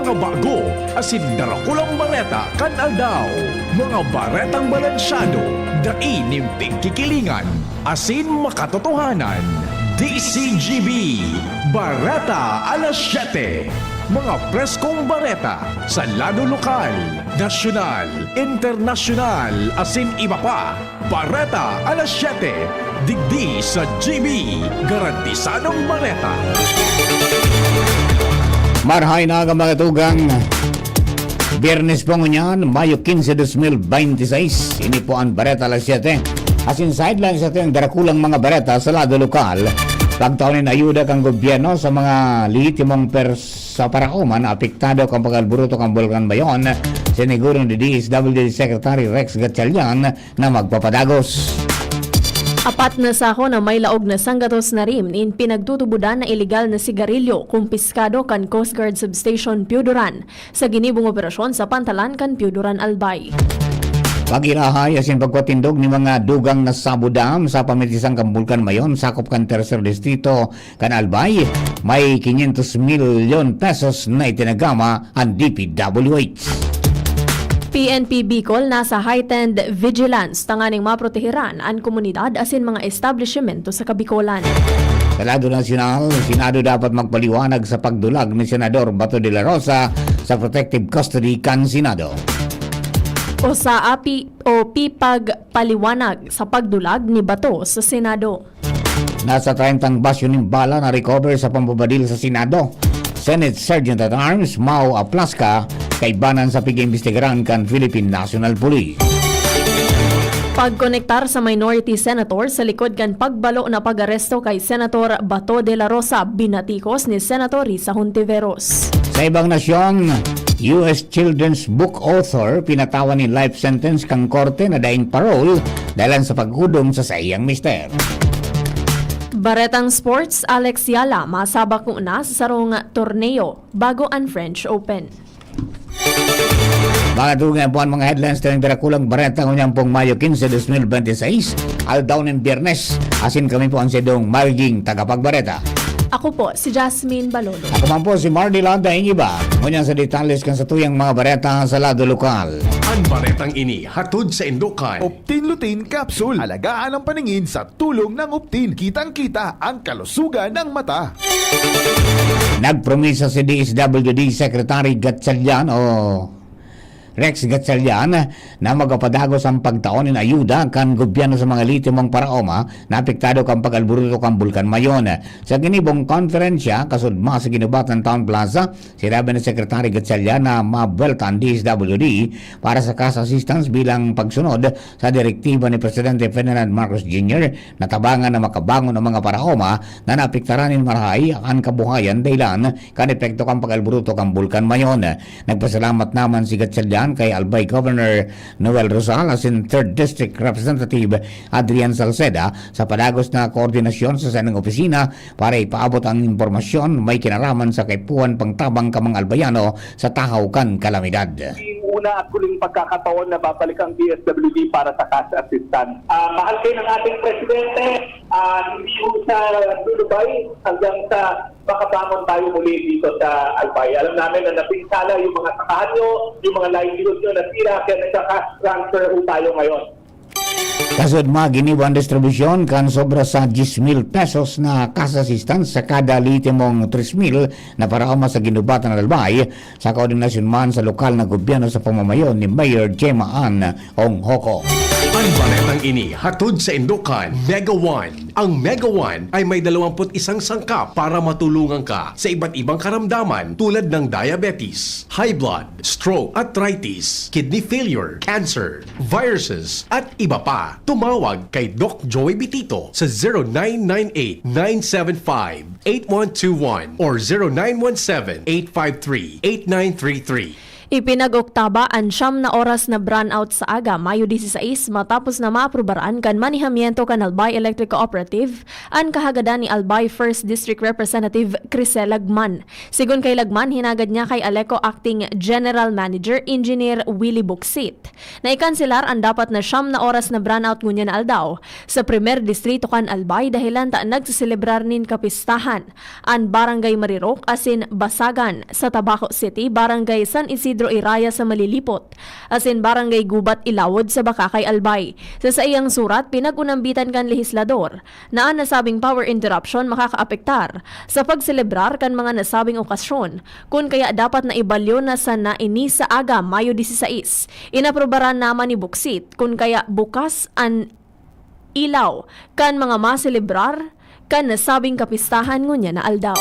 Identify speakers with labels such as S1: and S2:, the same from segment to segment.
S1: mga bago, asin darakulang bareta kan aldaw, mga baretang balansyado, dain nimpig kikilingan, asin makatotohanan. DCGB, Bareta alas 7. Mga preskong bareta sa lado lokal, nasyonal, internasyonal, asin iba pa. Bareta alas 7. Digdi sa GB, garantisadong bareta.
S2: Marhay na ang mga tugang. Biyernes po ngunyan, Mayo 15, 2026. Ini po ang Bareta alas 7. Asin sideline sa ito ang darakulang mga bareta sa lado lokal. Pagtaunin ayuda kang gobyerno sa mga lihitimong sa parauman na apektado kang pag-alburuto kang Bulkan Bayon. Siniguro ni DSWD Secretary Rex Gatchalian na magpapadagos.
S3: Apat na sako na may laog na sanggatos na rim in pinagtutubudan na ilegal na sigarilyo kumpiskado kan Coast Guard Substation Piuduran sa ginibong operasyon sa pantalan kan Piuduran Albay.
S2: Pag-irahay asin pagkwatindog ni mga dugang na sabudam sa pamitisang Kambulkan Mayon sakop kan tercer distrito kan Albay, may 500 milyon pesos na itinagama ang DPWH.
S3: PNP Bicol nasa heightened vigilance tanganing maprotehiran ang komunidad asin mga establishmento sa Kabicolan.
S2: Sa lado nasyonal, Senado dapat magpaliwanag sa pagdulag ni Senador Bato de la Rosa sa protective custody kan Senado.
S3: O sa PIPAG paliwanag sa pagdulag ni Bato sa Senado.
S2: Nasa 30 basyo ng bala na recover sa pambabadil sa Senado. Senate Sergeant at Arms Mau Aplaska kaibanan sa pig-imbestigaran kan Philippine National Police.
S3: Pagkonektar sa minority senator sa likod kan pagbalo na pag-aresto kay Senator Bato de la Rosa binatikos ni Senator Risa Hontiveros.
S2: Sa ibang nasyon, US children's book author pinatawan ni life sentence kang korte na daing parole dahil sa paghudom sa sayang mister.
S3: Baretang Sports, Alex Yala masabak na sa sarong torneo bago ang French Open.
S2: Mga tugang po ang mga headlines ng darakulang bareta ngunyang pong Mayo 15, 2026, aldaw ng Biyernes. Asin kami po ang sedong magiging tagapagbareta.
S3: Ako po si Jasmine Balolo.
S2: Ako man po si Mardy Landa Ingiba. Ngunyan sa detalles kan sa tuyang mga bareta sa lado lokal.
S1: Ang baretang ini hatod sa Indokan.
S4: Optin Lutein Capsule. Alagaan ang paningin sa tulong ng Optin. Kitang-kita ang kalusugan ng mata.
S2: Nagpromisa si DSWD Secretary Gatchalian Rex Gatchalian na magapadagos ang pagtaon ng ayuda kan gobyerno sa mga litimong paraoma na apektado kang pag-alburuto kang Bulkan Mayon. Sa ginibong konferensya kasudma sa ginubatan Town Plaza, sinabi ni Secretary Gatchalian na mabelta ang DSWD para sa cash assistance bilang pagsunod sa direktiba ni Presidente Ferdinand Marcos Jr. na tabangan na makabangon ang mga paraoma na naapektaran ng marahay ang kabuhayan dahilan kan epekto kang pag-alburuto kang Bulkan Mayon. Nagpasalamat naman si Gatchalian kay Albay Governor Noel Rosales and 3rd District Representative Adrian Salceda sa padagos na koordinasyon sa sanang opisina para ipaabot ang impormasyon may kinaraman sa kaipuan pangtabang kamang albayano sa tahaw kan kalamidad.
S5: Una at huling pagkakataon na babalik ang DSWD para sa cash assistance. Mahal kayo ng ating Presidente, hindi po sa Lulubay hanggang sa makabangon tayo muli dito sa Albay. Alam namin na napinsala yung mga sakahan nyo, yung mga livelihood nyo nasira, kaya nagka-cash transfer po tayo ngayon.
S2: Kasod maginiwan distribusyon kan sobra sa 10,000 pesos na cash assistance sa kada litimong 3,000 na paraoma sa ginubatan ng Albay sa koordinasyon man sa lokal na gobyerno sa pamamayon ni Mayor Gemma Ann Onghoko.
S1: Ang baretang ini hatod sa Indokan, Mega One. Ang Mega One ay may 21 sangkap para matulungan ka sa iba't ibang karamdaman tulad ng diabetes, high blood, stroke, arthritis, kidney failure, cancer, viruses, at iba pa. Tumawag kay Doc Joey Bitito sa 0998-975-8121 or 0917-853-8933.
S3: Ipinag-oktaba ang 9 na oras na brownout sa aga, Mayo 16, matapos na maaprubaran kan manihamiento kan Albay Electric Cooperative ang kahagadan ni Albay 1st District Representative Crisel Lagman. Sigun kay Lagman, hinagad niya kay Aleco Acting General Manager Engineer Willie Buxit. Naikanselar ang dapat na 9 na oras na brownout ngunya na aldaw sa primer distrito kan Albay dahilan ta nagsiselebrar nin kapistahan ang Barangay Marirok asin Basagan sa Tabaco City, Barangay San Isidro Iraya sa Malilipot, asin Barangay Gubat Ilawod sa Bakakay Albay. Sa iyang surat, pinag-unambitan kan lehislador na ang nasabing power interruption makakaapektar sa pagselebrar kan mga nasabing okasyon, kung kaya dapat na ibalyo na sana ini sa aga, Mayo 16. Inaprobaran naman ni Buxit kung kaya bukas ang ilaw kan mga maselebrar kan nasabing kapistahan ngunya na aldaw.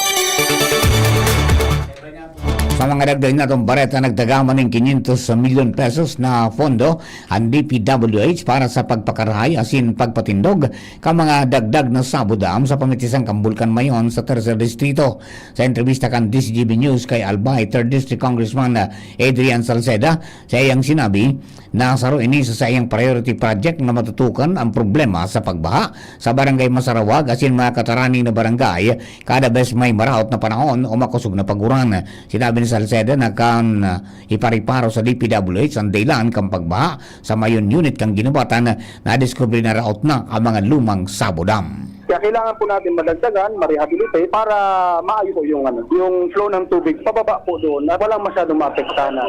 S2: Sa mga dagdag na itong bareta, nagdagaman ng 500 milyon pesos na pondo ang DPWH para sa pagpakarahay asin pagpatindog ka mga dagdag na sabudam sa pamitisang Kambulkan Mayon sa 3rd Distrito. Sa entrevista kan DCGB News kay Albay 3rd District Congressman Adrian Salceda, sa iyang sinabi na saro ini sa iyang priority project na matutukan ang problema sa pagbaha sa barangay Masarawag asin mga katarani na barangay kada bes may maraot na panahon o makusog na paguran. Sinabi ni Salceda na kan ipariparo sa DPWH ang daylan kang pagbaha sa Mayon unit kang ginubatan na discovery na raot na ang mga lumang sabodam.
S5: Kaya kailangan po natin madagdagan, ma-rehabilitate para maayos po yung flow ng tubig pababa po doon na walang masyadong maapektahan.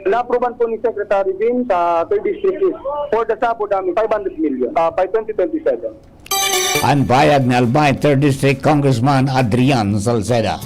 S5: Na-approvean po ni Secretary Bin sa 3rd District is for the Sabodam 500 million by 2027.
S2: Ang bayag ni Albay 3rd District Congressman Adrian Salceda.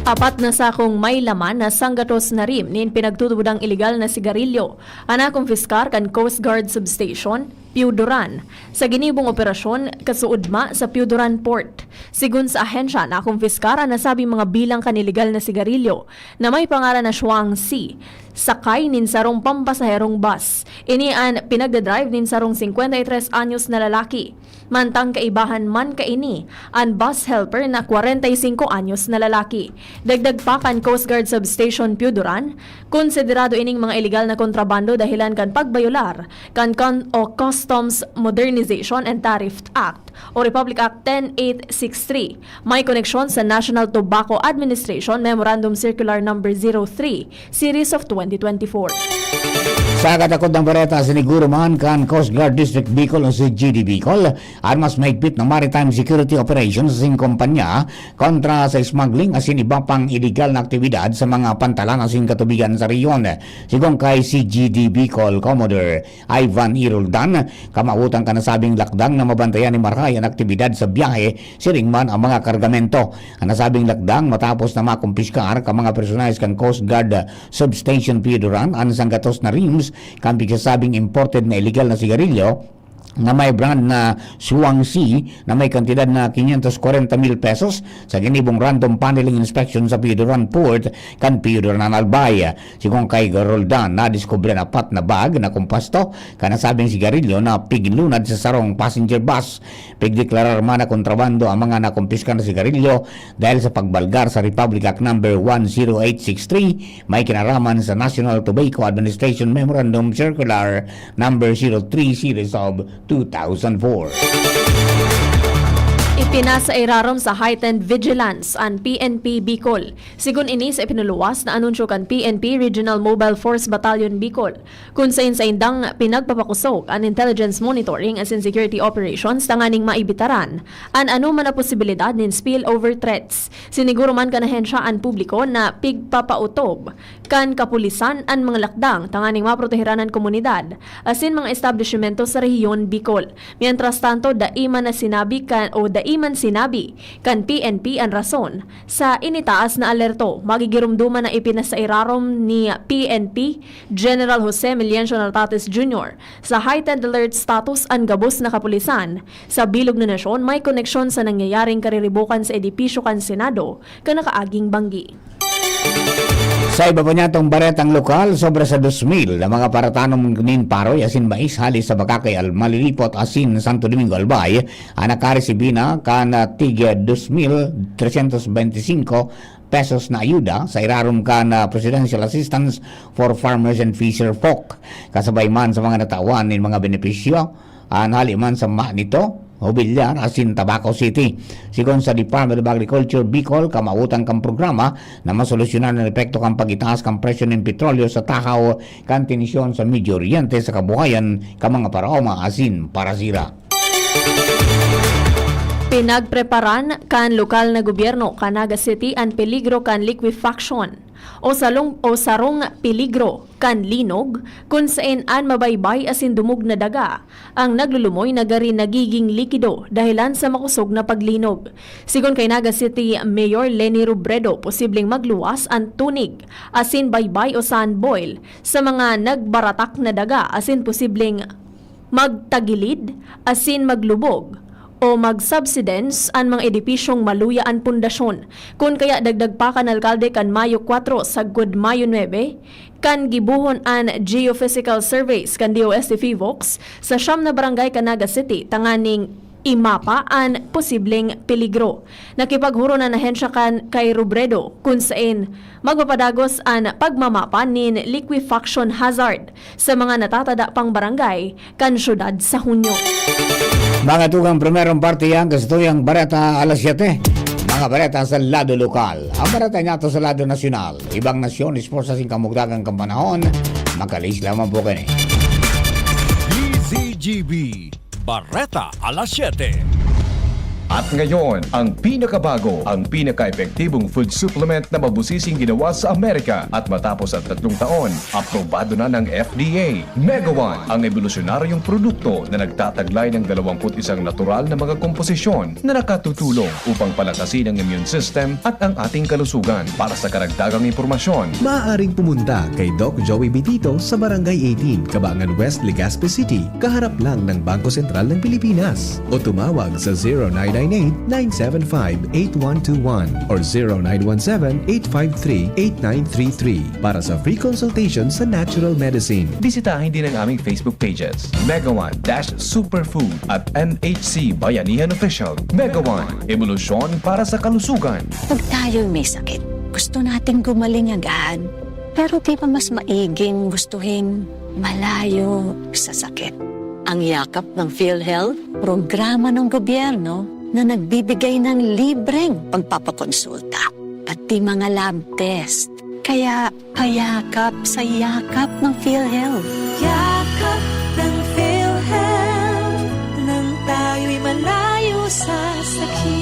S3: Apat na sakong may laman na sanggatos na rim nin pinagtutubudang ilegal na sigarilyo ana kumpiskar kan Coast Guard Substation, Piudoran, sa ginibong operasyon kasuudma sa Piudoran Port. Sigun sa ahensya na kumpiskar ang nasabing mga bilang kanilegal na sigarilyo na may pangalan na Shuang Si, sakay nin sarong pampasaherong bus. Ini ang pinagdadrive nin sarong 53 anyos na lalaki. Mantang kaibahan man kaini ang bus helper na 45 anyos na lalaki. Dagdag pa kan Coast Guard Substation Piudoran, konsiderado ining mga ilegal na kontrabando dahilan kan pagbayular kan Customs Modernization and Tariff Act o Republic Act 10863. May koneksyon sa National Tobacco Administration Memorandum Circular No. 03 Series of 2024.
S2: Sa katakot ng bareta, siniguro man kan Coast Guard District Bicol o si GD Bicol at mas mahigpit ng maritime security operations sa kumpanya kontra sa smuggling asin iba pang illegal na aktibidad sa mga pantalan asin katubigan sa riyon. Sigong kay si GD Bicol Commodore Ivan Iroldan, kamautan ka nasabing lakdang na mabantayan ni Maray ang aktibidad sa biyahe siring man ang mga kargamento. Ang nasabing lakdang matapos na makumpiskar ka mga personalis kan Coast Guard Substation Piudoran ang sanggatos na rims kan pigsasabing imported na illegal na sigarilyo na may brand na Shuang Si na may kantidad na 540 mil pesos sa ginibong random paneling inspection sa Piudoran Port kan Piudoran Albay. Sigong kay Roldan na diskubre na apat na bag na kumpasto kanasabing sigarilyo na piglunad sa sarong passenger bus. Pigdeklarar man na kontrabando ang mga nakumpiskan na sigarilyo dahil sa pagbalgar sa Republic Act No. 10863 may kinaraman sa National Tobacco Administration Memorandum Circular No. 03 Series of 2004.
S3: Ipinasa irarom sa heightened vigilance ang PNP Bicol. Sigun ini sa ipinuluwas na anunsyo kan PNP Regional Mobile Force Battalion Bicol kung sa indang pinagpapakusog ang intelligence monitoring as in security operations tanganing maibitaran ang anuman na posibilidad nin spillover threats. Siniguro man kanahensya ang publiko na pigpapautob kan kapulisan ang mga lakdang tanganing maproteheran ang komunidad asin mga establishmento sa rehiyon Bicol. Mientras tanto, daiman sinabi kan PNP ang rason sa initaas na alerto. Magigirumduman na ipinasairarom ni PNP General Jose Miliencio Nartates Jr. sa heightened alert status ang gabos na kapulisan. Sa bilog na nasyon, may koneksyon sa nangyayaring kariribukan sa edipisyo kan Senado ka nakaaging banggi.
S2: Sa iba pa niya itong baretang lokal, sobra sa 2,000 na mga paratanong nin paroy asin mais halis sa Bakakay Malilipot asin Santo Domingo Albay ang nakaresibina kan tig 2,325 pesos na ayuda sa irarom kan Presidential Assistance for Farmers and Fisher Folk. Kasabay man sa mga natawan ng mga benepisyo, anhali man sa nito, Hobilyar, asin Tabaco City. Sigon sa Department of Agriculture, Bicol, kamautang kang programa na masolusyonan ng epekto kang pagitaas kang presyo ng petrolyo sa takaw kan tinisyon sa Medio Oriente sa kabuhayan ka mga paraoma asin parasira.
S3: Pinagpreparan kan lokal na gobyerno kan Naga City ang peligro kan liquefaction o sarong peligro kan linog kung saan an mabaybay asin dumog na daga ang naglulumoy na gari nagiging likido dahilan sa makusog na paglinog. Sigon kay Naga City Mayor Lenny Robredo, posibleng magluwas ang tunig asin baybay o sand boil sa mga nagbaratak na daga asin posibleng magtagilid asin maglubog o mag-subsidence ang mga edipisyong maluya ang pundasyon. Kung kaya dagdag pa kan alkalde kan Mayo 4 sa Good Mayo 9, kan gibuhon an geophysical surveys kan DOST FIVOX sa siyam na barangay kan Naga City tanganing imapa ang posibleng peligro. Nakipaghuro na ahensya kan kay Robredo kung saan magpapadagos ang pagmamapa nin liquefaction hazard sa mga natatada pang barangay kan syudad sa Hunyo.
S2: Mga tugang primerong parte yan, gusto yung bareta alas 7. Mga bareta sa lado lokal. Ang bareta niya to sa lado nasyonal. Ibang nasyon, sports sa kamugdagang kampanahon. Makalis lamang po kayo.
S6: DZGB Bareta alas 7.
S7: At ngayon, ang pinakabago, ang pinaka-epektibong food supplement na mabusising ginawa sa Amerika at matapos ang 3 taon, aprobado na ng FDA. Mega One, ang evolusyonaryong produkto na nagtataglay ng 21 natural na mga komposisyon na nakatutulong upang palakasin ang immune system at ang ating kalusugan. Para sa karagdagang impormasyon,
S8: maaaring pumunta kay Doc Joey Bitito sa Barangay 18, Cabangan West, Legazpi City, kaharap lang ng Bangko Sentral ng Pilipinas. O tumawag sa 0998-975-8121 or 0917-853-8933 para sa free consultation sa natural medicine.
S7: bisitahin din ang aming Facebook pages, Mega One-Superfood at NHC Bayanihan Official. Mega One, evolusyon para sa kalusugan.
S9: Pag tayo'y may sakit, gusto natin gumaling agad. Pero di ba mas maiging gustuhin malayo sa sakit? Ang yakap ng PhilHealth, programa ng gobyerno na nagbibigay ng libreng pagpapakonsulta, pati mga lab test. Kaya payakap sa yakap ng PhilHealth.
S10: Yakap ng PhilHealth, nang tayo'y malayo sa sakit.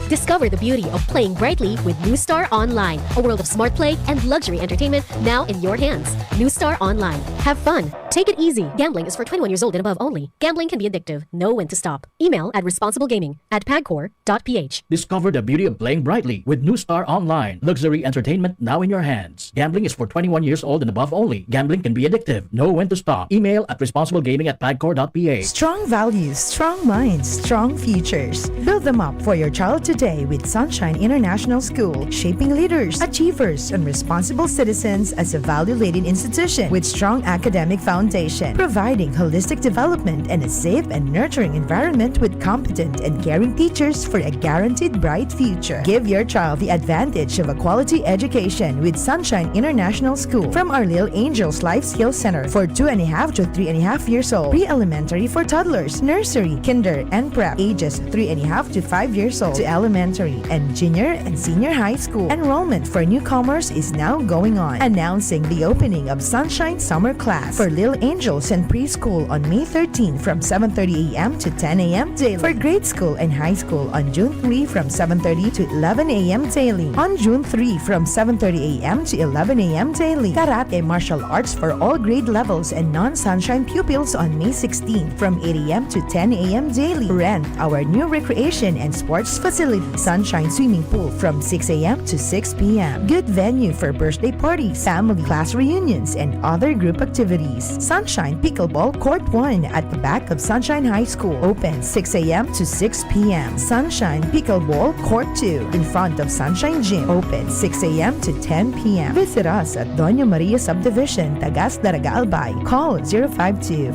S11: Discover the beauty of playing brightly with New Star Online, a world of smart play and luxury entertainment now in your hands. New Star Online. Have fun. Take it easy. Gambling is for 21 years old and above only. Gambling can be addictive. Know when to stop. Email at responsiblegaming@pagcor.ph.
S6: Discover the beauty of playing brightly with New Star Online. Luxury entertainment now in your hands. Gambling is for 21 years old and above only. Gambling can be addictive. Know when to stop. Email at responsiblegaming@pagcor.ph.
S10: Strong values, strong minds, strong futures. Build them up for your child today with Sunshine International School, shaping leaders, achievers, and responsible citizens as a value-laden institution with strong academic foundation, providing holistic development and a safe and nurturing environment with competent and caring teachers for a guaranteed bright future. Give your child the advantage of a quality education with Sunshine International School from our Little Angels Life Skills Center for 2.5 to 3.5 years old, pre-elementary for toddlers, nursery, kinder, and prep ages 3.5 to 5 years old, to elementary and junior and senior high school. Enrollment for newcomers is now going on. Announcing the opening of Sunshine Summer Class for Little Angels and Preschool on May 13 from 7:30 a.m. to 10 a.m. daily. For grade school and high school on June 3 from 7:30 to 11 a.m. daily. On June 3 from 7:30 a.m. to 11 a.m. daily. Karate martial arts for all grade levels and non-sunshine pupils on May 16 from 8 a.m. to 10 a.m. daily. Rent our new recreation and sports facility Sunshine Swimming Pool from 6 a.m. to 6 p.m. Good venue for birthday parties, family class reunions, and other group activities. Sunshine Pickleball Court 1 at the back of Sunshine High School. Open 6 a.m. to 6 p.m. Sunshine Pickleball Court 2 in front of Sunshine Gym. Open 6 a.m. to 10 p.m. Visit us at Doña Maria Subdivision, Tagas Daraga Albay. Call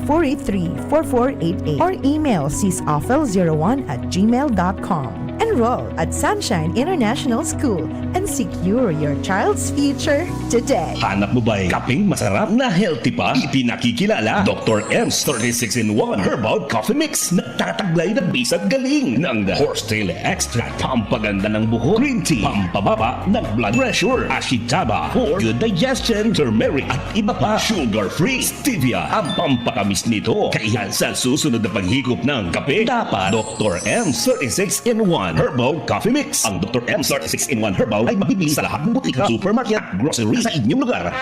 S10: 052-483-4488 or email sisofel01@gmail.com. Enroll at Sunshine International School and secure your child's future today.
S12: Hanap mo ba'y kapeng masarap na healthy pa? Ipinakikilala Dr. M's 36-in-1 Herbal Coffee Mix. Nagtataglay na base at galing ng horsetail extract, pampaganda ng buhok, green tea, pampababa ng blood pressure, ashitaba for good digestion, turmeric at iba pa. Sugar-free, stevia ang pampakamis nito. Kaya sa susunod na paghigop ng kape, dapat Dr. M's 36-in-1 Herbal Coffee Mix. Ang Dr. M's 36-in-1 Herbal ay mabibili sa lahat ng butika, supermarket at grocery sa inyong lugar.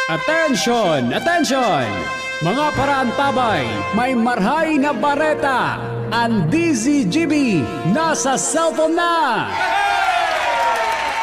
S13: Attention! Attention! Mga paraantabay, may marhay na bareta. Ang DZGB nasa cellphone na!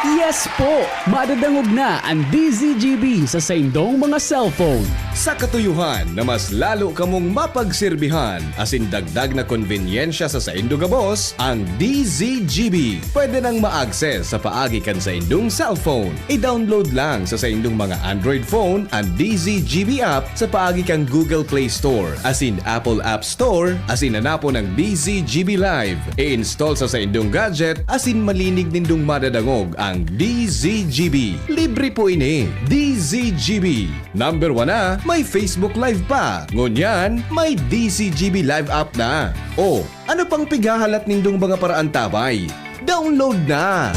S13: Yes po! Madadangog na ang DZGB sa saindong mga cellphone.
S8: Sa katuyuhan na mas lalo kamong mapagserbihan, asin dagdag na konvenyensya sa saindong gabos, ang DZGB. Pwede nang ma-access sa paagi kan sa indong cellphone. I-download lang sa saindong mga Android phone ang DZGB app sa paagi kang Google Play Store, asin Apple App Store, asin hanapo ng DZGB Live. I-install sa saindong gadget, asin malinig nindong madadangog ang DZGB. Libre po ini. DZGB. Number 1 na, may Facebook Live pa. Ngunyan, may DZGB Live app na. O, ano pang pigahalat nindong mga paraan tabay? Download na!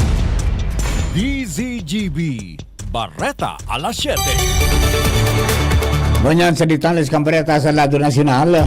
S14: DZGB Barreta alas 7.
S2: Ganyan sa detalles kampareta sa lado nasyonal.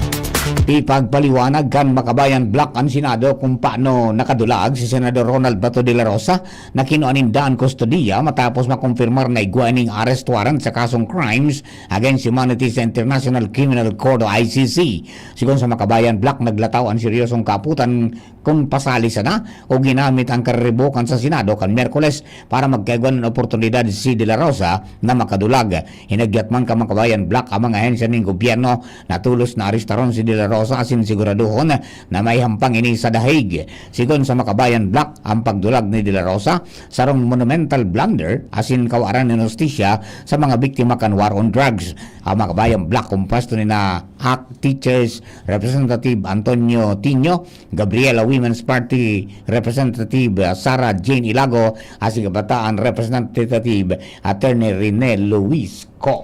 S2: Ipagpaliwanag kan Makabayan Black ang Senado kung paano nakadulag si Senador Ronald Bato de la Rosa na kinuanindaan kustodiya matapos makumpirmar na igwaning arrest warrant sa kasong crimes against humanity sa International Criminal Court o ICC. Sigon sa Makabayan Black, naglataw ang seryosong kaputan kung pasali sana o ginamit ang kariribukan sa Senado kan Miyerkules para magkaigwan ng oportunidad si de la Rosa na makadulag. Hinagyat man ka Makabayan Black ang mga ahensya ng gobyerno na tulos na arestaron si de la Rosa asin siguraduhon na may hampang ini sa dahig. Sigon sa Makabayan Black, ang pagdulag ni de la Rosa sarong monumental blunder asin kawaran ng justisya sa mga biktima kan war on drugs. Ang Makabayan Black kumpuesto ni na ACT Teachers Representative Antonio Tino, Gabriela Women's Party Representative Sara Jane Ilago, asin Kabataan Representative Attorney Rene Luis Co.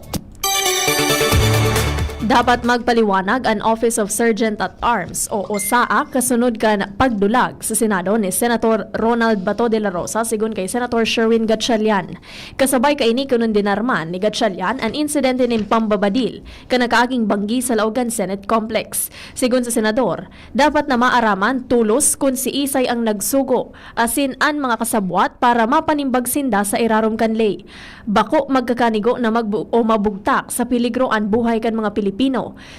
S3: Dapat magpaliwanag ang Office of Sergeant at Arms o OSAA kasunod kan pagdulag sa Senado ni Senator Ronald Bato de la Rosa sigon kay Senator Sherwin Gatchalian. Kasabay kay ini kunon dinarman ni Gatchalian ang insidente ning pambabadil kanakaaging banggi sa Laugan Senate Complex. Sigon sa senador, dapat na maaraman tulos kung si Isay ang nagsugo asin an mga kasabwat para mapanimbag sinda sa irarom kanlay. Bako magkakanigo na mabugtak sa peligro ang buhay kan mga Pilipino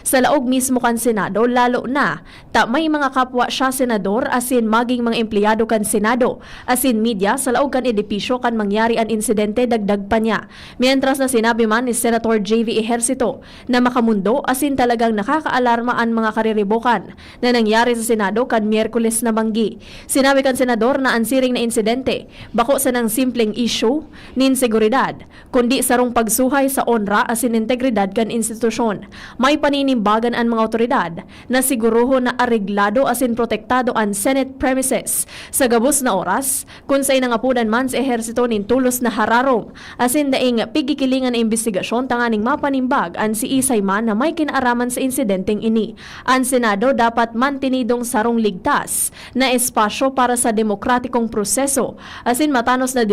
S3: sa laog mismo kan Senado, lalo na ta may mga kapwa siya senador asin maging mga empleyado kan Senado asin media sa laog kan edipisyo kan mangyari ang insidente dagdag pa niya. Mientras na sinabi man ni Senator JV Ejercito na makamundo asin talagang nakakaalarma ang mga kariribukan na nangyari sa Senado kan Miyerkules na banggi. Sinabi kan senador na ang siring na insidente bako sa nang simpleng issue nin seguridad kundi sarong pagsuhay sa onra asin integridad kan institusyon. May paninimbagan ang mga otoridad na siguruho na areglado asin protektado ang Senate premises sa gabos na oras kung sa inangapunan man sa ehersito nin tulos na hararom asin daing pigikilingan na investigasyon tanganing mapanimbag ang si Isay man na may kinaaraman sa insidenteng ini. Ang Senado dapat mantinidong sarong ligtas na espasyo para sa demokratikong proseso asin matanos na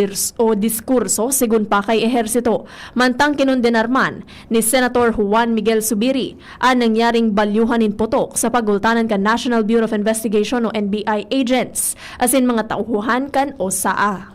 S3: diskurso sigun pa kay ehersito. Mantang kinundenarman ni Senator Juan Miguel Subiri ang nangyaring balyuhanin putok sa pagultanan kan National Bureau of Investigation o NBI agents asin mga tauhuhan kan OSAA.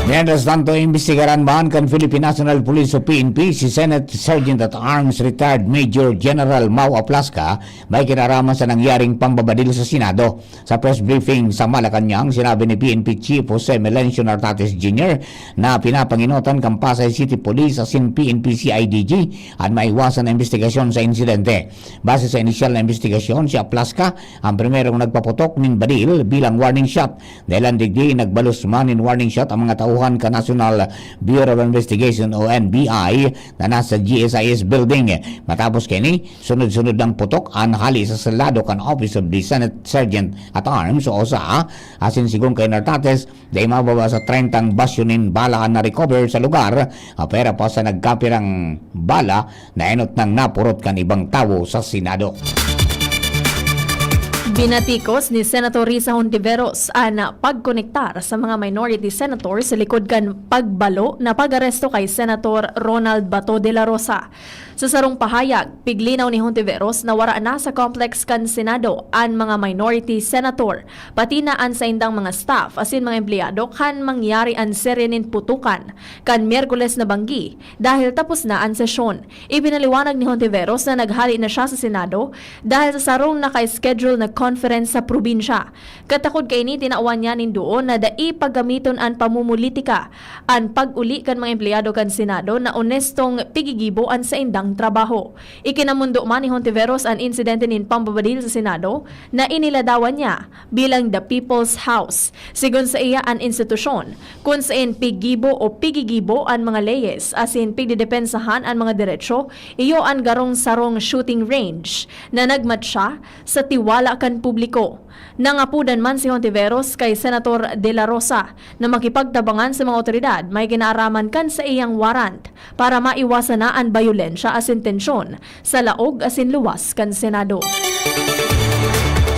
S2: Mientras tanto, imbestigaran man kan Philippine National Police o PNP si Senate Sergeant at Arms Retired Major General Mau Aplasca may kinaraman sa nangyaring pambabadil sa Senado. Sa press briefing sa Malacanang, sinabi ni PNP Chief Jose Melencio Nartates Jr. na pinapanginotan kang Pasay City Police asin PNP CIDG at maiwasan na investigasyon sa insidente. Base sa inisyal na investigasyon, si Aplasca ang primerong nagpaputok nin badil bilang warning shot. Dahil ang digdi nagbalos man in warning shot ang mga tauhan ka National Bureau of Investigation o NBI na nasa GSIS building. Matapos kini, sunod-sunod ng putok ang hali sa salado kan Office of the Senate Sergeant at Arms o OSA asin sigong kay Nartates day mababa sa 30 basyonin bala na recover sa lugar pera pa sa nagkapirang bala na enot ng napurot kan ibang tao sa Senado.
S3: Binatikos ni Senator Risa Hontiveros ang pagkonektar sa mga minority senators sa likod kan pagbalo na pag-aresto kay Senator Ronald Bato de la Rosa. Sa sarong pahayag, piglinaw ni Hontiveros na wara na sa complex kan Senado ang mga minority senator, pati na an sa indang mga staff asin mga empleyado kan mangyari ang serenin putukan kan Miyerkules na banggi dahil tapos na ang sesyon. Ipinaliwanag ni Hontiveros na naghali na siya sa Senado dahil sa sarong naka-schedule na conference sa probinsya. Katakod kay ni tinauan niya nin doon na dai paggamiton ang pamumulitika ang pag-uli kan mga empleyado kan Senado na honestong pigigiboan sa indang trabaho. Ikinamundo man ni Hontiveros ang insidente nin pambabadil sa Senado na iniladawan niya bilang the People's House. Sigon sa iya ang institusyon kung saan pigibo o pigigibo ang mga leyes asin pigdidepensahan ang mga diretsyo, iyo ang garong sarong shooting range na nagmatsa sa tiwala kan publiko. Nangapudan man si Hontiveros kay Senator De La Rosa na makipagtabangan sa mga otoridad may ginaaraman kan sa iyang warrant para maiwasan na ang bayolensya asin tensyon sa laog asin luwas kan Senado.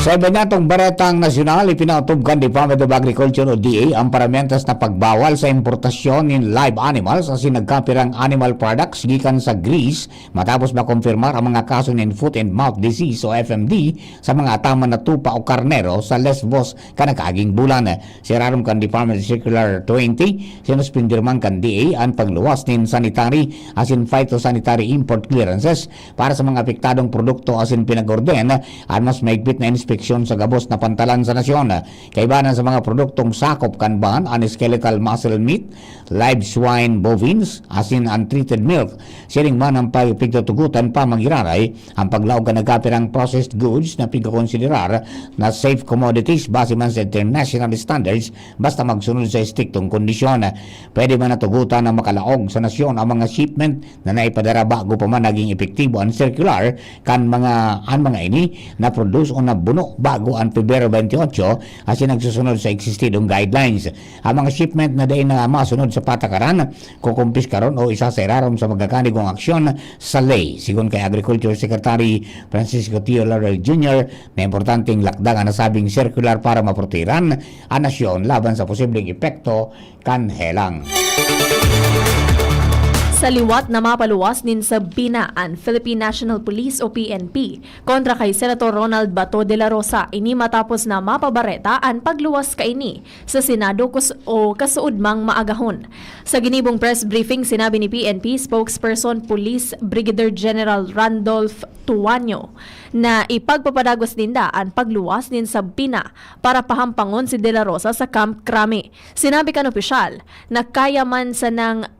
S2: Sa iba natong baretang nasyonal, ipinautob kan Department of Agriculture o DA ang paramentas na pagbawal sa importasyon ng live animals asin nagkapirang animal products gikan sa Greece matapos makumpirmar ang mga kaso ng foot and mouth disease o FMD sa mga ataman na tupa o karnero sa Lesbos kanakaging bulan. Sirarom kan Department Circular 20, sinuspindirman kan DA ang pagluwas ng sanitary asin phytosanitary import clearances para sa mga apektadong produkto asin pinag-orden at mas maigpit na inspeksyon sa gabos na pantalan sa nasyon. Kaibanan sa mga produktong sakop kanban ang skeletal muscle meat, live swine bovines, asin untreated milk. Siling man ang pagpigtutugutan pa magiraray ang paglaog ka nagkapirang processed goods na pigkakonsiderar na safe commodities base man sa international standards basta magsunod sa striktong kondisyon. Pwede man natugutan na makalaog sa nasyon ang mga shipment na naipadara bago pa man naging epektibo ang circular kan mga ini na produce o nabuno bago ang Pebrero 28 asin nagsusunod sa existidong guidelines. Ang mga shipment na dahin na masunod sa patakaran kukumpiskaron o isaserarom sa magkakanigong aksyon sa ley. Sigon kay Agriculture Secretary Francisco Tio Laurel Jr. na importanteng lakdang ang nasabing circular para maprotiran ang nasyon laban sa posibleng epekto kan helang.
S3: Sa liwat na mapaluwas nin sa binaan Philippine National Police o PNP kontra kay Senator Ronald Bato de la Rosa ini matapos na mapabareta ang pagluwas kaini sa Senado o kasuudmang maagahon. Sa ginibong press briefing sinabi ni PNP spokesperson Police Brigadier General Randolph Tuanyo na ipagpapadagos ninda ang pagluwas nin sa bina para pahampangon si de la Rosa sa Camp Crame. Sinabi kan opisyal na kaya man sana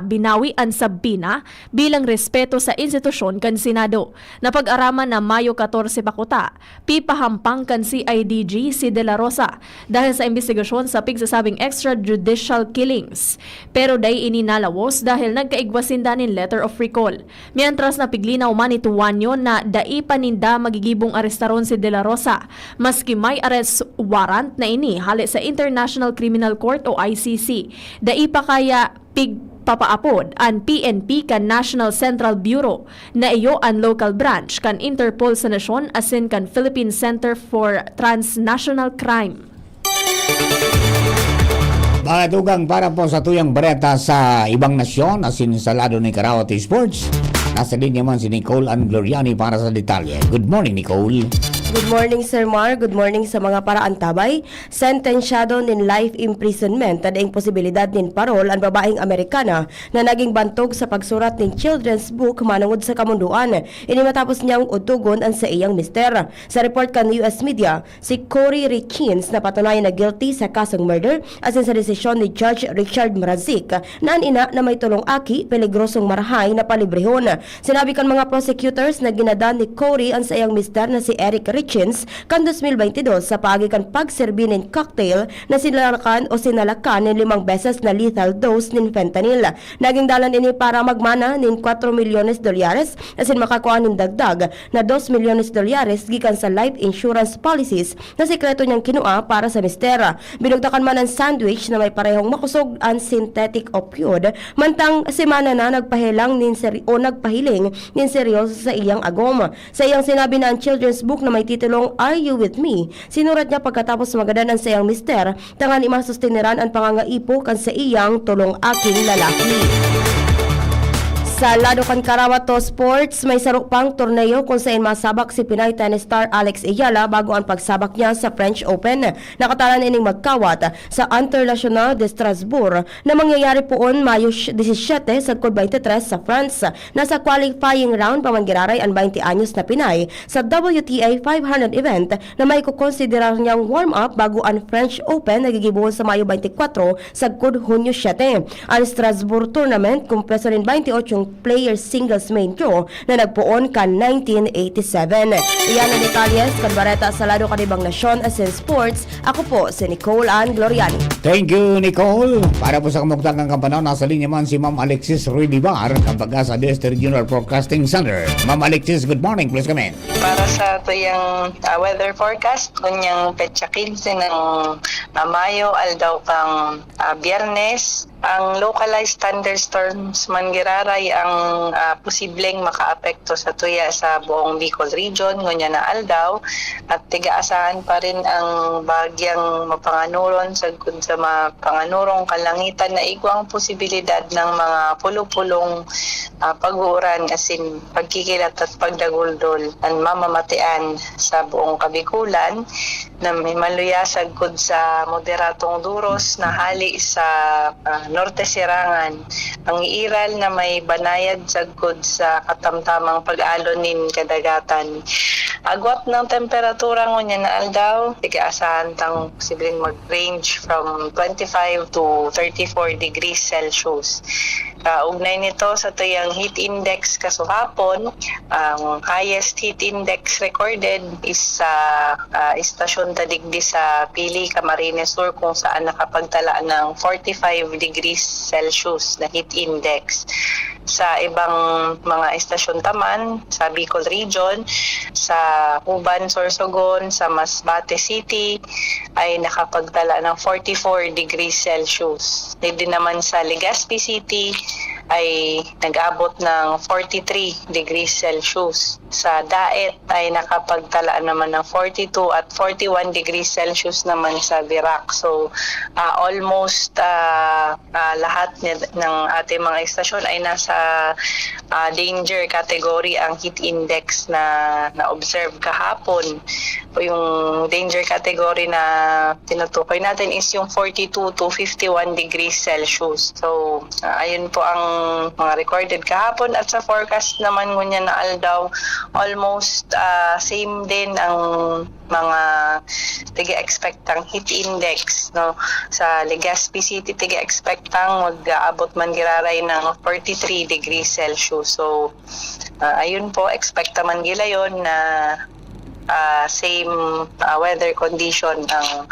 S3: binawian sa bina bilang respeto sa institusyon kan Senado. Napag-araman na Mayo 14 pakuta, pipahampang kan CIDG si De La Rosa dahil sa investigasyon sa pigsasabing extrajudicial killings. Pero day ininalawos dahil nagkaigwasinda nin letter of recall. Mientras napiglinaw man ni Tuanyo na dai paninda magigibong arestaron si De La Rosa maski may arrest warrant na ini hali sa International Criminal Court o ICC. Dai pa kaya pigpapaapod ang PNP kan National Central Bureau na iyo ang local branch kan Interpol sa nasyon asin kan Philippine Center for Transnational Crime.
S2: Mga tugang para po sa tuyang bareta sa ibang nasyon asin sa lado ni Karaoke Sports. Nasa linya man si Nicole Ann Gloriani para sa detalye. Good morning, Nicole.
S15: Good morning, Sir Mar. Good morning sa mga paraantabay. Sentensyado nin life imprisonment at ang posibilidad nin parol ang babaeng Amerikana na naging bantog sa pagsurat ning children's book manungod sa kamunduan. Ini matapos niyang utugon ang sa iyang mister. Sa report kan US media, si Corey Richins na patunayan na guilty sa kasong murder asin sa desisyon ni Judge Richard Mrazik na ang ina na may tulong aki peligrosong marahay na palibrehon. Sinabi kan mga prosecutors na ginadan ni Corey ang sa iyang mister na si Eric Richins kan 2022 sa pagikan pagserbi nin cocktail na sinalakan ng 5 beses na lethal dose nin fentanyl. Naging dalan ini para magmana nin 4 milyones dolyares asin makakuha nin dagdag na 2 milyones dolyares gikan sa life insurance policies na sekreto niyang kinua para sa mister. Binugtakan man ang sandwich na may parehong makusog ang synthetic opioid mantang semana na nagpahiling nin seryoso sa iyang agom. Sa iyang sinabi na ang children's book na may titulong Are You With Me, sinurat niya pagkatapos magadan sa iyang mister tangan imasustiniran ang pangangaipo kan sa iyang tulong aking lalaki. Sa lado kan Karawato Sports, may sarok pang torneo kung saan masabak si Pinay tennis star Alex Ayala bago ang pagsabak niya sa French Open. Nakatalan ining magkawat sa International de Strasbourg na mangyayari poon Mayo 17 sa 23 sa France. Nasa qualifying round pamangiraray ang 20 anyos na Pinay sa WTA 500 event na may kukonsiderar niyang warm-up bago ang French Open na gigibuhon sa Mayo 24 sa Hunyo 7. Ang Strasbourg tournament kumpreso rin 28 players singles main draw na nagpuon kan 1987. Iyan ang detalyes kan Bareta sa lado kanibang nasyon asin sports. Ako po si Nicole Ann Gloriani.
S2: Thank you, Nicole. Para po sa kamuktangang kampanaw, nasa linya man si Ma'am Alexis Ruidibar, ang pag-asa District Regional Broadcasting Center. Ma'am Alexis, good morning. Please come in.
S16: Para sa tuyang weather forecast, kunyang petsa 15 ng Mayo, aldaw kang Biyernes, ang localized thunderstorms mangiraray ang posibleng makaapekto sa tuya sa buong Bicol region ngunya na aldaw at tiga-asahan pa rin ang bagyang mapanganuron sa mapanganurong kalangitan na igwang posibilidad ng mga pulo-pulong pag-uuran asin pagkikilat at pagdaguldol ang mamamatian sa buong Kabikulan na may maluyasag gud sa moderatong duros na hali sa Norte Sirangan. Ang iiral na may banayad sagkod sa katamtamang pag-alon nin kadagatan. Agwat ng temperatura ngunya na aldaw, tiga-asahan tang posibleng mag-range from 25 to 34 degrees Celsius. Ugnay nito sa tuyang heat index kasuhapon, ang highest heat index recorded is sa istasyon Tadigdi sa Pili, Camarines Sur kung saan nakapagtala ng 45 degrees Celsius na heat index. Sa ibang mga istasyon taman, sa Bicol Region, sa Uban, Sorsogon, sa Masbate City ay nakapagtala ng 44 degrees Celsius. Din naman sa Legazpi City ay nag-abot ng 43 degrees Celsius. Sa Daet ay nakapagtala naman ng 42 at 41 degrees Celsius naman sa Virac. So almost lahat ng ating mga istasyon ay nasa danger category ang heat index na na-observe kahapon. Yung danger category na tinutukoy natin is yung 42 to 51 degrees Celsius. So ayun po ang mga recorded kahapon at sa forecast naman ngunya na aldaw almost same din ang mga tiga-expectang heat index, no? Sa Legazpi City tiga-expectang mag-aabot man giraray ng 43 degrees Celsius. So ayun po, expect man gila yon na same weather condition ang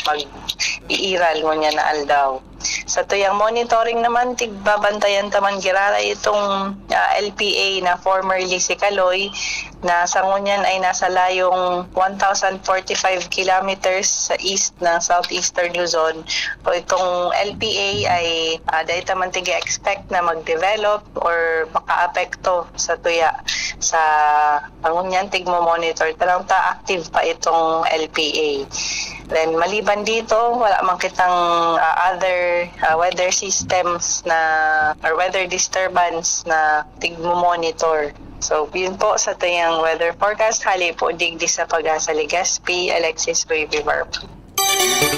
S16: pag-iiral mo niya na aldaw. Sa tuyang monitoring naman, tigbabantayan taman giraray itong LPA na formerly si Kaloy na sa ngunyan ay nasa layong 1,045 kilometers sa east ng southeastern Luzon. So itong LPA ay dahil taman tiga-expect na mag-develop or maka-apekto sa tuya sa ngunyan tigmo-monitor. Tarang active pa itong LPA. Then maliban dito, wala man kitang other weather systems na or weather disturbance na tigmo-monitor. So, yun po sa tuyang weather forecast. Hali po digdi sa Pag-asa Legazpi, Alexis Baby Barb.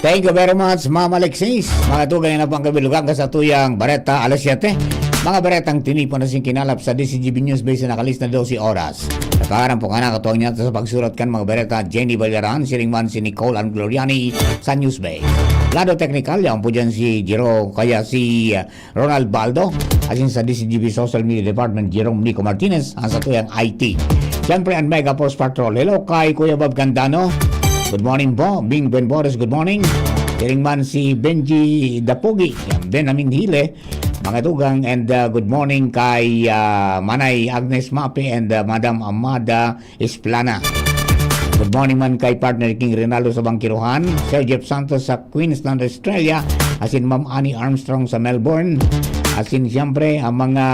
S2: Thank you very much, Ma'am Alexis. Mga tugay na pang kabilugan ka sa tuyang Bareta, alas 7. Mga Baretang tinipon na sing kinalap sa DCGB News Base na nakalis na 12 oras. Nakaharang po ka na katuwang niya sa pagsurat kan mga Bareta, Jenny Balaran, si Ringman, si Nicole and Gloriani sa News Base. Lado technical, yan po dyan si Jero, kaya si Ronald Baldo. Asin sa DCGB Social Media Department, Jerome Nico Martinez, ang sa tuyang IT. Siyempre, ang Mega Force Patrol. Hello kay Kuya Bob Candano. Good morning po. Bing Ben Boris, good morning. Tiringman si Benji Dapugi, Benjamin Hile, mga tugang, and good morning kay Manay Agnes Mape and Madam Amada Esplana. Good morning man kay partner King Rinaldo sa Bangkiruhan, Sir Jeff Santos sa Queensland, Australia, asin Ma'am Annie Armstrong sa Melbourne, asin siyempre ang mga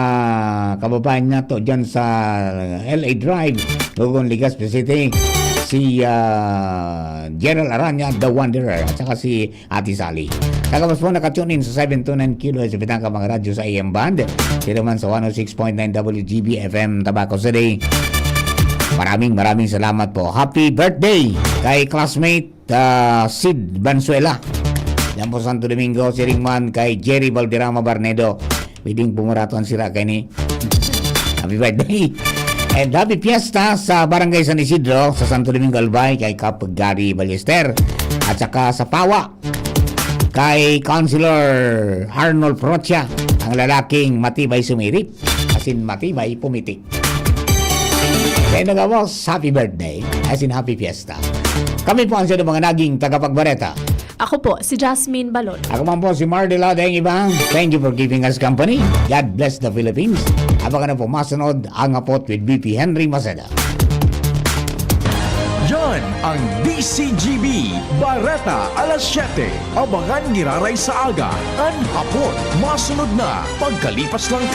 S2: kababayan nato dyan sa LA Drive, Lugon, Legazpi City, si Gerald Aranya, The Wanderer, at saka si Ate Sally. Tagapas po nakatune in sa 729 kHz sa bitang mga radyo sa AM band. Sila man sa 106.9 WGB FM Tabaco City. Maraming salamat po. Happy birthday kay classmate Sid Bansuela. Yan po Santo Domingo, si Ringman kay Jerry Valderrama Barnedo. Pwedeng pumuraton sila kay ni. Happy birthday. And happy fiesta sa Barangay San Isidro sa Santo Domingo Albay kay Kap Gary Ballester. At saka sa Pawa kay Councilor Arnold Procha, ang lalaking matibay sumirip, asin matibay pumitik. Kaya nagawos, happy birthday, asin happy fiesta. Kami po ang sino mga naging tagapagbareta.
S3: Ako po, si Jasmine Balon.
S2: Ako man po si Mardela Deng Ibang. Thank you for giving us company. God bless the Philippines. Abangan na po masunod ang Apot with BP Henry Maceda.
S14: Yan ang DCGB Bareta alas 7. Abangan Giraray sa aga. An hapon, masunod na pagkalipas lang